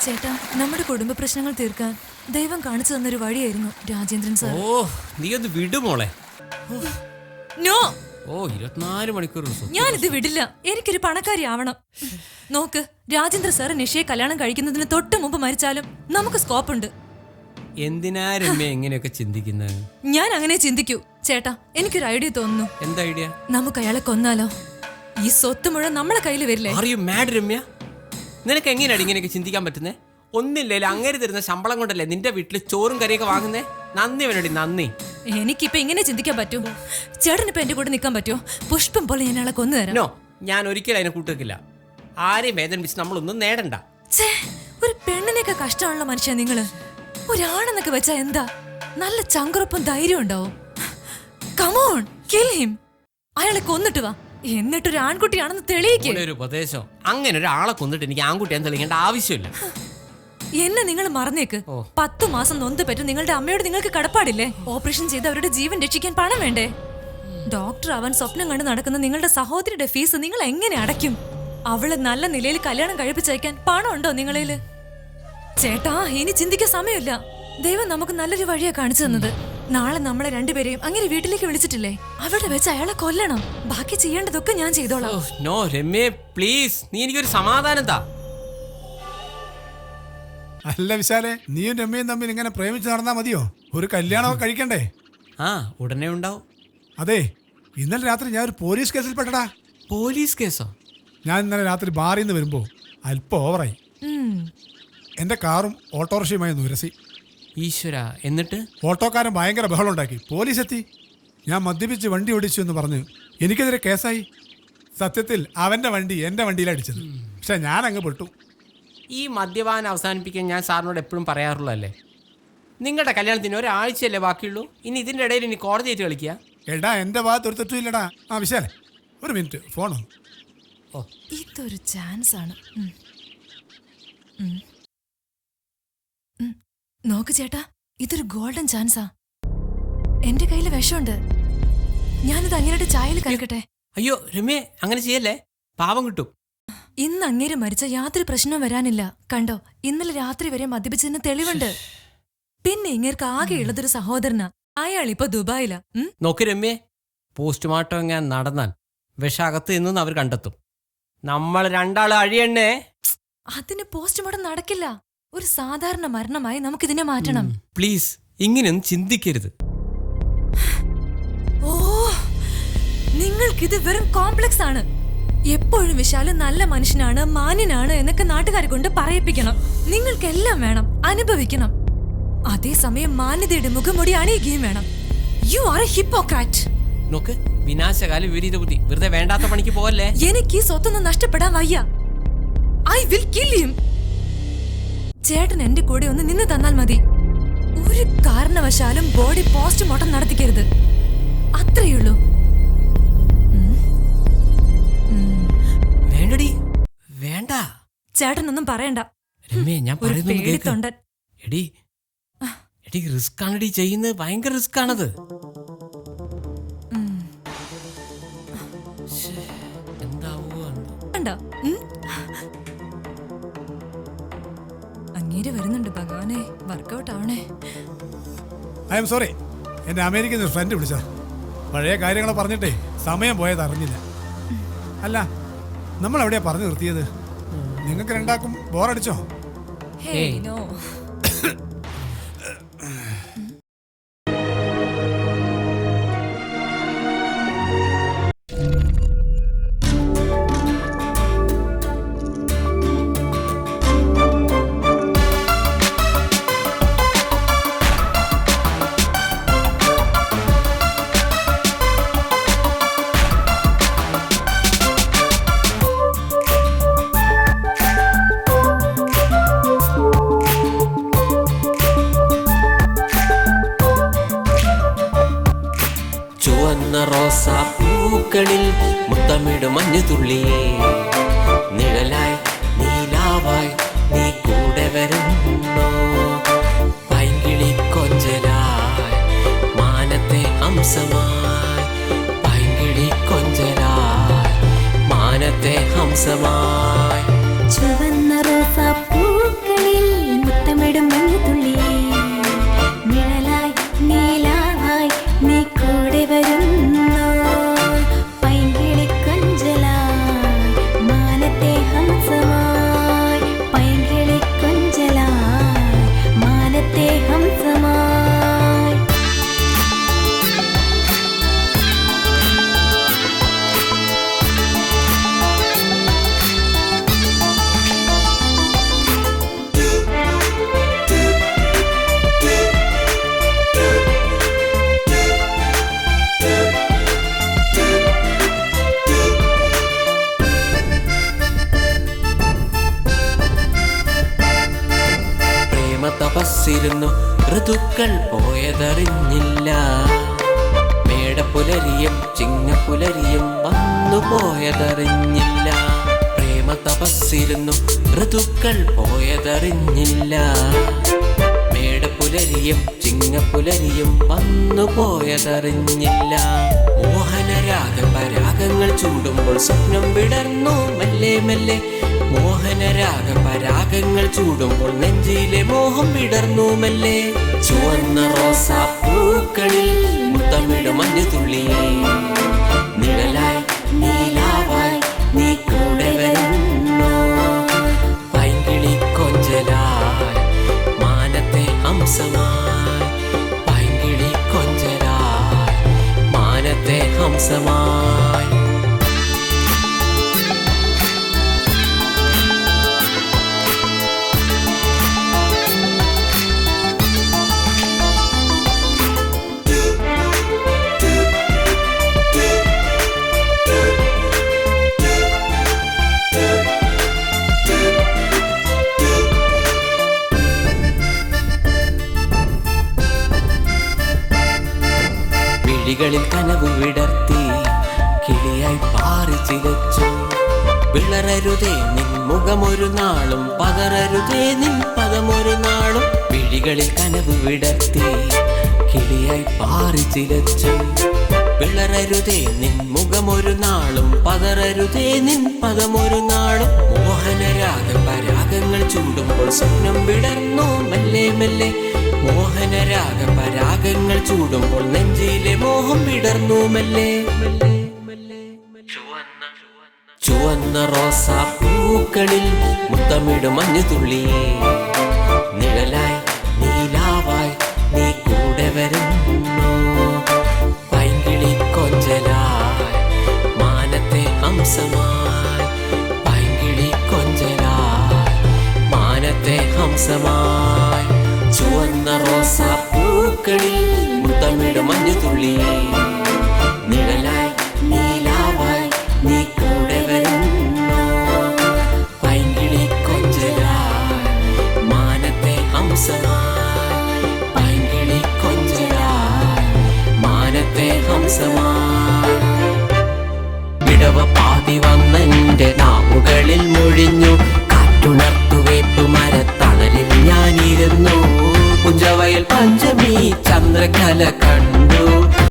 ചേട്ടാ, നമ്മുടെ കുടുംബ പ്രശ്നങ്ങൾ തീർക്കാൻ ദൈവം കാണിച്ചു തന്നൊരു വഴിയായിരുന്നു രാജേന്ദ്രൻ സാർ. ഓ നീ ഒന്ന് വിടുമോളെ. നോ, ഓ 24 മണിക്കൂർ ഞാനിത് വിടില്ല. എനിക്കൊരു പണക്കാരി ആവണം. നോക്ക്, രാജേന്ദ്ര സാർ നിഷയെ കല്യാണം കഴിക്കുന്നതിന് തൊട്ട് മുമ്പ് മരിച്ചാലും നമുക്ക് സ്കോപ്പ് ഉണ്ട്. എന്തിനാ രമ്യ എങ്ങനെയൊക്കെ ചിന്തിക്കുന്നത്? ഞാൻ അങ്ങനെ ചിന്തിക്കൂ. ചേട്ടാ, എനിക്കൊരു ഐഡിയ തോന്നുന്നു. എന്താ ഐഡിയ? നമുക്ക് അയാളെ കൊന്നാലോ? ഈ സ്വത്ത് മുഴുവൻ നമ്മളെ കയ്യിൽ വരില്ലേ? Are you mad Ramya? നിനക്ക് എങ്ങനെയാണ് ഇങ്ങനെയൊക്കെ ചിന്തിക്കാൻ പറ്റുന്നേ? ഒന്നില്ലല്ലോ, അങ്ങനെ തരുന്ന ശമ്പളം കൊണ്ടല്ലേ നിന്റെ വീട്ടിൽ ചോറും കറിയൊക്കെ വാങ്ങുന്നേ. നന്ദി വേണടി, നന്ദി. എനിക്കിപ്പോ ഇങ്ങനെ ചിന്തിക്കാൻ പറ്റൂ? ചേട്ടനിപ്പോ എന്റെ കൂടെ നിൽക്കാൻ പറ്റുമോ? പുഷ്പം പോലെ ഞാൻ അയാളെ കൊന്നു തരാം. നോ, ഞാൻ ഒരിക്കലും അതിനെ കൂട്ടുവെക്കില്ല. ആരെയും വേദനിപ്പിച്ച് നമ്മളൊന്നും നേടണ്ട. ഒരു പെണ്ണിനെയൊക്കെ കഷ്ടമുള്ള മനുഷ്യ നിങ്ങള്. ഒരാണെന്നൊക്കെ വെച്ചാ എന്താ? നല്ല ചങ്കുറപ്പും ധൈര്യം ഉണ്ടാവും. Come on, kill him. അയാളെ കൊന്നിട്ട് വാ, എന്നിട്ടൊരു ആൺകുട്ടിയാണെന്ന് തെളിയിക്കേ. ഒരു ഉപദേശം. അങ്ങനെ ഒരാളെ കൊന്നിട്ട് എനിക്ക് ആൺകുട്ടിയാന്ന് തെളിയിക്കേണ്ട ആവശ്യമില്ല. എന്നെ നിങ്ങൾ മറന്നേക്ക്. 10 മാസം നൊന്ത് പറ്റും നിങ്ങളുടെ അമ്മയോട് നിങ്ങൾക്ക് കടപ്പാടില്ലേ? ഓപ്പറേഷൻ ചെയ്ത് അവരുടെ ജീവൻ രക്ഷിക്കാൻ പണം വേണ്ടേ? ഡോക്ടർ അവൻ സ്വപ്നം കണ്ട് നടക്കുന്ന നിങ്ങളുടെ സഹോദരിയുടെ ഫീസ് നിങ്ങൾ എങ്ങനെ അടയ്ക്കും? അവളെ നല്ല നിലയിൽ കല്യാണം കഴിപ്പിച്ചയക്കാൻ പണം ഉണ്ടോ നിങ്ങളേല്? ചേട്ടാ, ഇനി ചിന്തിക്കാൻ സമയമില്ല. ദൈവം നമുക്ക് നല്ലൊരു വഴിയാ കാണിച്ചു തന്നത്. നാളെ നമ്മളെ രണ്ടുപേരെയും അങ്ങനെ വീട്ടിലേക്ക് വിളിച്ചിട്ടില്ലേ, അവിടെ വെച്ച് അയാളെ കൊല്ലണം. ബാക്കി ചെയ്യേണ്ടതൊക്കെ ഞാൻ ചെയ്തോളാം. നോ രമ്യ, പ്ലീസ്, നീ എനിക്കൊരു സമാധാനം താ. അല്ല വിശാലെ, നീയും രമ്യയും തമ്മിൽ ഇങ്ങനെ പ്രേമിച്ച് നടന്നാ മതിയോ? ഒരു കല്യാണമൊക്കെ കഴിക്കണ്ടേ? ആ, ഉടനെ ഉണ്ടാവും. അതെ, ഇന്നലെ രാത്രി ഞാൻ ഒരു പോലീസ് കേസിൽ പെട്ടടാ. പോലീസ് കേസോ? ഞാൻ ഇന്നലെ രാത്രി ബാറിൽ നിന്ന് വരുമ്പോ അല്പം ഓവറായി. എന്റെ കാറും ഓട്ടോറിക്ഷയുമായി ഉരസി. ഈശ്വര, എന്നിട്ട്? ഓട്ടോക്കാരൻ ഭയങ്കര ബഹളം ഉണ്ടാക്കി. പോലീസ് എത്തി. ഞാൻ മദ്യപിച്ച് വണ്ടി ഓടിച്ചു എന്ന് പറഞ്ഞ് എനിക്കെതിരെ കേസായി. സത്യത്തിൽ അവന്റെ വണ്ടി എന്റെ വണ്ടിയിലടിച്ചത്. പക്ഷെ ഞാൻ അങ്ങ് പെട്ടു. ഈ മദ്യപാനം അവസാനിപ്പിക്കാൻ ഞാൻ സാറിനോട് എപ്പോഴും പറയാറുള്ളതല്ലേ. നിങ്ങളുടെ കല്യാണത്തിന് ഒരാഴ്ചയല്ലേ ബാക്കിയുള്ളൂ. ഇനി ഇതിൻ്റെ ഇടയിൽ ഇനി കോടതിയായിട്ട് കളിക്കുക? എടാ, എന്റെ ഭാഗത്ത് ഒരു തെറ്റുമില്ലടാ. ആ വിശാലെ, ഒരു മിനിറ്റ്, ഫോണോ? ഓ, ഇതൊരു ചാൻസ് ആണ്. നോക്ക് ചേട്ടാ, ഇതൊരു ഗോൾഡൻ ചാൻസാ. എന്റെ കയ്യിൽ വിഷമുണ്ട്. ഞാനിത് അങ്ങേരുടെ ചായയിൽ കലക്കട്ടെ. അയ്യോ രമ്യ, അങ്ങനെ ചെയ്യല്ലേ, പാവം കിട്ടും. ഇന്ന് അങ്ങേര് മരിച്ച യാതൊരു പ്രശ്നവും വരാനില്ല. കണ്ടോ, ഇന്നലെ രാത്രി വരെ മദ്യപിച്ചതിന് തെളിവുണ്ട്. പിന്നെ ഇങ്ങേർക്ക് ആകെ ഉള്ളതൊരു സഹോദരനാ. അയാൾ ഇപ്പൊ ദുബായിലാ. നോക്ക് രമ്യ, പോസ്റ്റ്മോർട്ടം എങ്ങനെ നടന്നാൽ വിഷകത്ത് നിന്ന് അവർ കണ്ടെത്തും. നമ്മൾ രണ്ടാളും അഴിയണ്ണേ. അതിന് പോസ്റ്റ്മോർട്ടം നടക്കില്ല. ഒരു സാധാരണ മരണമായി നമുക്കിതിനെ മാറ്റണം. പ്ലീസ്, ഇങ്ങനെയൊന്നും ചിന്തിക്കരുത്. ഓ, നിങ്ങൾക്കിത് വെറും കോംപ്ലക്സ് ആണ്. എപ്പോഴും വിശാല് നല്ല മനുഷ്യനാണ്, മാന്യനാണ് എന്നൊക്കെ നാട്ടുകാരെ കൊണ്ട് പറയിപ്പിക്കണം. നിങ്ങൾക്കെല്ലാം വേണം, അനുഭവിക്കണം. അതേസമയം മാന്യതയുടെ മുഖംമൂടി അണിയുകയും വേണം. You are A hypocrite. നോക്ക്, വിനാശകാല വിപരീത ബുദ്ധി. വെറുതെ വേണ്ടാത്ത പണിക്ക് പോവല്ലേ. എനിക്ക് ഈ സ്വത്തൊന്നും നഷ്ടപ്പെടാൻ വയ്യ. I will kill him. ചേട്ടൻ എന്റെ കൂടെ ഒന്ന് നിന്ന് തന്നാൽ മതി. ഒരു കാരണവശാലും ബോഡി പോസ്റ്റ്മോർട്ടം നടത്തിക്കരുത്. അത്രയുള്ളൂ. വേണ്ടടി, വേണ്ട. ചേട്ടനൊന്നും പറയണ്ട. രമ്യ, ഞാൻ പറയുന്നത് പേടിത്തൊണ്ടൻ. എടി എടി, റിസ്ക് ആണടി ചെയ്യുന്നത്. ഭയങ്കര റിസ്ക് ആണത്. അങ്ങേര് വരുന്നുണ്ട്. ഭഗവാനെ, വർക്കൗട്ട് ആവണേ. ഐ എം സോറി, എന്റെ അമേരിക്കൻ ഫ്രണ്ട് വിളിച്ച പഴയ കാര്യങ്ങളെ പറഞ്ഞിട്ടേ സമയം പോയത് അറിഞ്ഞില്ല. അല്ല, നമ്മൾ എവിടെയാ പറഞ്ഞു നിർത്തിയത്? നിങ്ങൾക്ക് രണ്ടാക്കും ബോറടിച്ചോ? റോസാപ്പൂക്കളിൽ മുത്തമിടും മഞ്ഞുതുള്ളിയേ, നിഴലായി നീലാവായി നീ കൂടെ വരുന്നോ? പൈങ്കിളി കൊഞ്ചലായി മാനത്തെ ഹംസമായി, പൈങ്കിളി കൊഞ്ചലായി മാനത്തെ ഹംസമായി. ചുവന്ന റോസാപ്പൂക്കളിൽ തപസ്സിരുന്നു ഋതുക്കൾ പോയതറിഞ്ഞില്ല. മേടപ്പുലരിയും ചിങ്ങപ്പുലരിയും വന്നു പോയതറിഞ്ഞില്ല. പ്രേമ തപസ്സിരുന്നു ഋതുക്കൾ പോയതറിഞ്ഞില്ല. മേടപ്പുലരിയും ചിങ്ങപ്പുലരിയും വന്നു പോയതറിഞ്ഞില്ല. മോഹനരാഗ പരാഗങ്ങൾ ചൂടുമ്പോൾ സ്വപ്നം വിടർന്നു മെല്ലെ മെല്ലെ. മോഹനരാഗ പരാഗങ്ങൾ ചൂടുമ്പോൾ നെഞ്ചിലെ മോഹം വിടർന്നു മെല്ലെ. ചുവന്ന റോസാപ്പൂക്കളിൽ മുത്തമിടും മഞ്ഞുതുള്ളിയെ നിഴലായി നീലാവായി നീ കൂടെ വരുന്നു. പൈങ്കിളി കൊഞ്ചലായി മാനത്തെ ഹംസമായി. പൈങ്കിളി കൊഞ്ചലായി മാനത്തെ ഹംസമായി. വിഴികളിൽ കനവ് വിടർത്തി കിളിയായി പാറി ചിലച്ചു. വിളറരുതേ നിൻ മുഖമൊരു നാളും പകരരുതേ നിൻ പദമൊരു നാളും. വിഴികളിൽ കനവ് വിടർത്തി കിളിയായി പാറി ചിലച്ചു. വിളറരുതേ നിൻ മുഖമൊരു നാളും പകരരുതേ നിൻ പദമൊരു നാളും. മോഹനരാഗ പരാഗങ്ങൾ ചൂടുമ്പോൾ സ്വപ്നം വിടർന്നു മെല്ലെ മെല്ലെ. മോഹനരാഗ പരാഗങ്ങൾ ചൂടുമ്പോൾ നെഞ്ചിലെ മോഹം വിടർന്നു മെല്ലെ. ചുവന്ന റോസാപ്പൂക്കളിൽ മുത്തമിടും മഞ്ഞുതുള്ളിയെ നിഴലായി നീലാവായി നീ കൂടെ വരുന്നു. പൈങ്കിളി കൊഞ്ചലായി മാനത്തെ ഹംസമായി. പൈങ്കിളി കൊഞ്ചലായി മാനത്തെ ഹംസമായി. ചുവന്ന റോസാപ്പൂക്കളിൽ മുത്തമിടും മഞ്ഞുതുള്ളിയെ നിഴലായി നീലാവായി നീ കൂടെ വരുന്നു. പൈങ്കിളി കൊഞ്ചലായി മാനത്തെ ഹംസമായി. പൈങ്കിളി കൊഞ്ചലായി മാനത്തെ ഹംസമായി. വിടവ പാതി വന്നെന്റെ നാവുകളിൽ മൊഴിഞ്ഞു